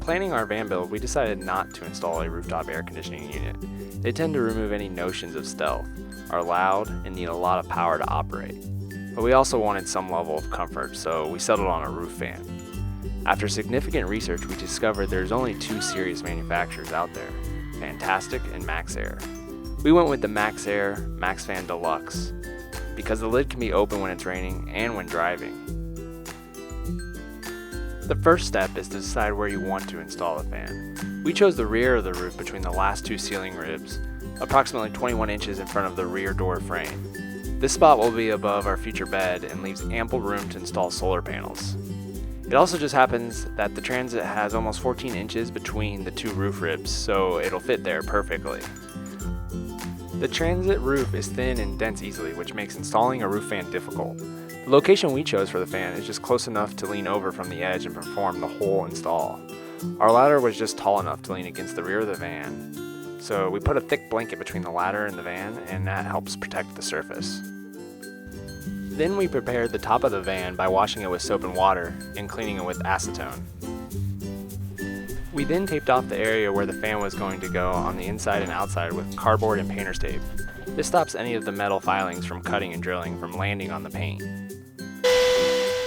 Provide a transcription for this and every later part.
planning our van build, we decided not to install a rooftop air conditioning unit. They tend to remove any notions of stealth, are loud, and need a lot of power to operate. But we also wanted some level of comfort, so we settled on a roof fan. After significant research, we discovered there's only two serious manufacturers out there, Fantastic and MaxxAir. We went with the MaxxAir MaxxFan Deluxe because the lid can be open when it's raining and when driving. The first step is to decide where you want to install the fan. We chose the rear of the roof between the last two ceiling ribs, approximately 21 inches in front of the rear door frame. This spot will be above our future bed and leaves ample room to install solar panels. It also just happens that the transit has almost 14 inches between the two roof ribs, so it'll fit there perfectly. The transit roof is thin and dents easily, which makes installing a roof fan difficult. The location we chose for the fan is just close enough to lean over from the edge and perform the whole install. Our ladder was just tall enough to lean against the rear of the van, so we put a thick blanket between the ladder and the van, and that helps protect the surface. Then we prepared the top of the van by washing it with soap and water and cleaning it with acetone. We then taped off the area where the fan was going to go on the inside and outside with cardboard and painter's tape. This stops any of the metal filings from cutting and drilling from landing on the paint.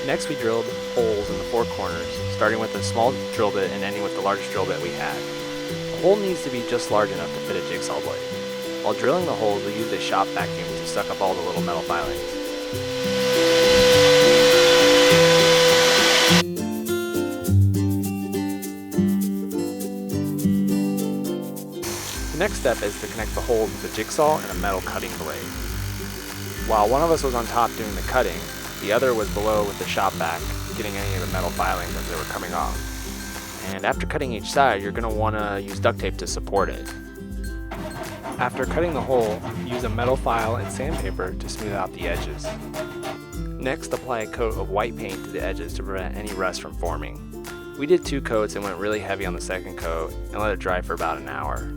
Next, we drilled holes in the four corners, starting with a small drill bit and ending with the largest drill bit we had. The hole needs to be just large enough to fit a jigsaw blade. While drilling the holes, we used a shop vacuum to suck up all the little metal filings. The next step is to connect the holes with a jigsaw and a metal cutting blade. While one of us was on top doing the cutting, the other was below with the shop vac, getting any of the metal filings as they were coming off. And after cutting each side, you're going to want to use duct tape to support it. After cutting the hole, use a metal file and sandpaper to smooth out the edges. Next, apply a coat of white paint to the edges to prevent any rust from forming. We did 2 coats and went really heavy on the second coat and let it dry for about an hour.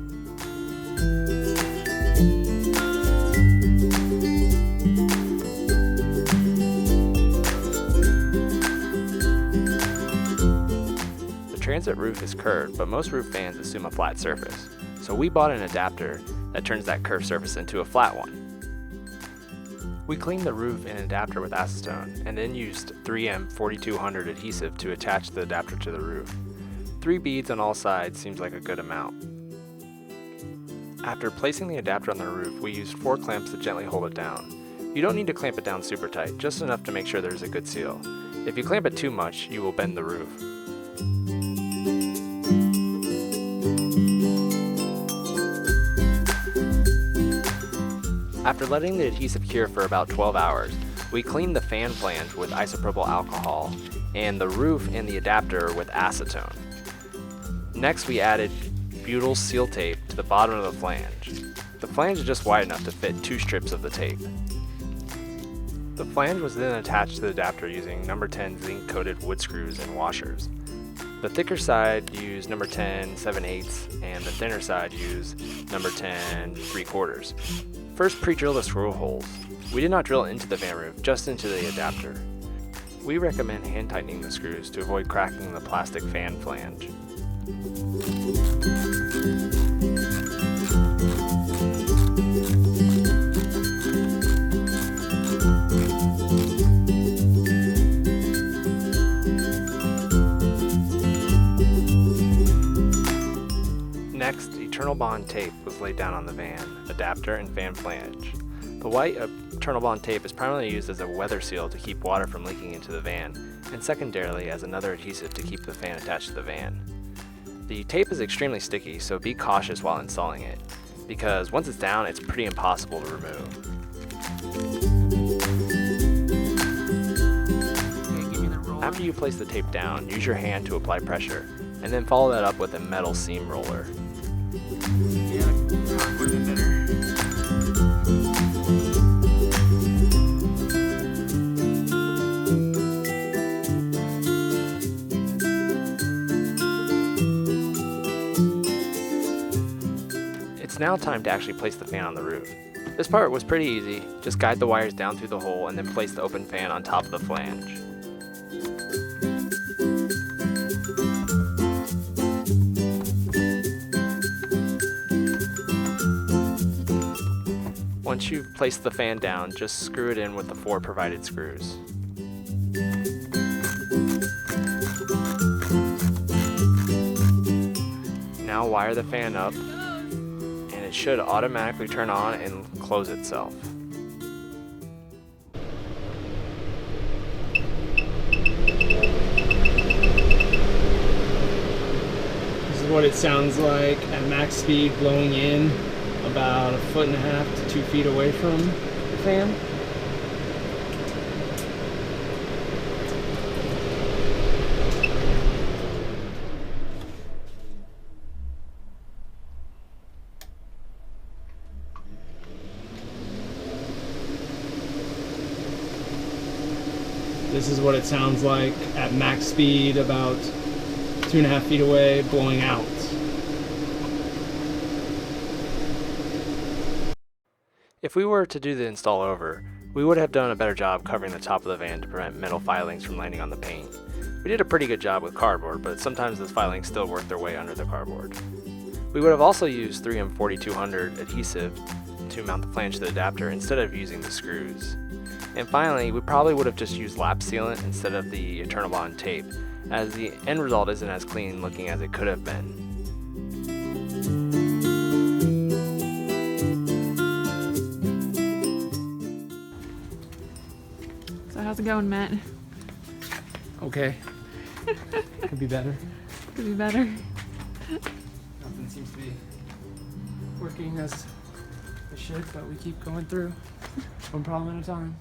The transit roof is curved, but most roof fans assume a flat surface. So we bought an adapter that turns that curved surface into a flat one. We cleaned the roof and adapter with acetone and then used 3M 4200 adhesive to attach the adapter to the roof. 3 beads on all sides seems like a good amount. After placing the adapter on the roof, we used 4 clamps to gently hold it down. You don't need to clamp it down super tight, just enough to make sure there's a good seal. If you clamp it too much, you will bend the roof. After letting the adhesive cure for about 12 hours, we cleaned the fan flange with isopropyl alcohol and the roof and the adapter with acetone. Next, we added butyl seal tape to the bottom of the flange. The flange is just wide enough to fit 2 strips of the tape. The flange was then attached to the adapter using number 10 zinc-coated wood screws and washers. The thicker side used number 10 7/8 and the thinner side used number 10 3/4. First, pre-drill the screw holes. We did not drill into the fan roof, just into the adapter. We recommend hand tightening the screws to avoid cracking the plastic fan flange. Next, Eternal Bond tape was laid down on the van, adapter, and fan flange. The white Eternal Bond tape is primarily used as a weather seal to keep water from leaking into the van, and secondarily as another adhesive to keep the fan attached to the van. The tape is extremely sticky, so be cautious while installing it, because once it's down, it's pretty impossible to remove. After you place the tape down, use your hand to apply pressure, and then follow that up with a metal seam roller. It's now time to actually place the fan on the roof. This part was pretty easy, just guide the wires down through the hole and then place the open fan on top of the flange. Once you've placed the fan down, just screw it in with the 4 provided screws. Now wire the fan up, and it should automatically turn on and close itself. This is what it sounds like at max speed, blowing in about 1.5 to 2 feet away from the fan. This is what it sounds like at max speed, about 2.5 feet away, blowing out. If we were to do the install over, we would have done a better job covering the top of the van to prevent metal filings from landing on the paint. We did a pretty good job with cardboard, but sometimes those filings still work their way under the cardboard. We would have also used 3M4200 adhesive to mount the flange to the adapter instead of using the screws. And finally, we probably would have just used lap sealant instead of the Eternal Bond tape, as the end result isn't as clean looking as it could have been. So how's it going, Matt? Okay. Could be better. Could be better. Nothing seems to be working as it should, but we keep going through. One problem at a time.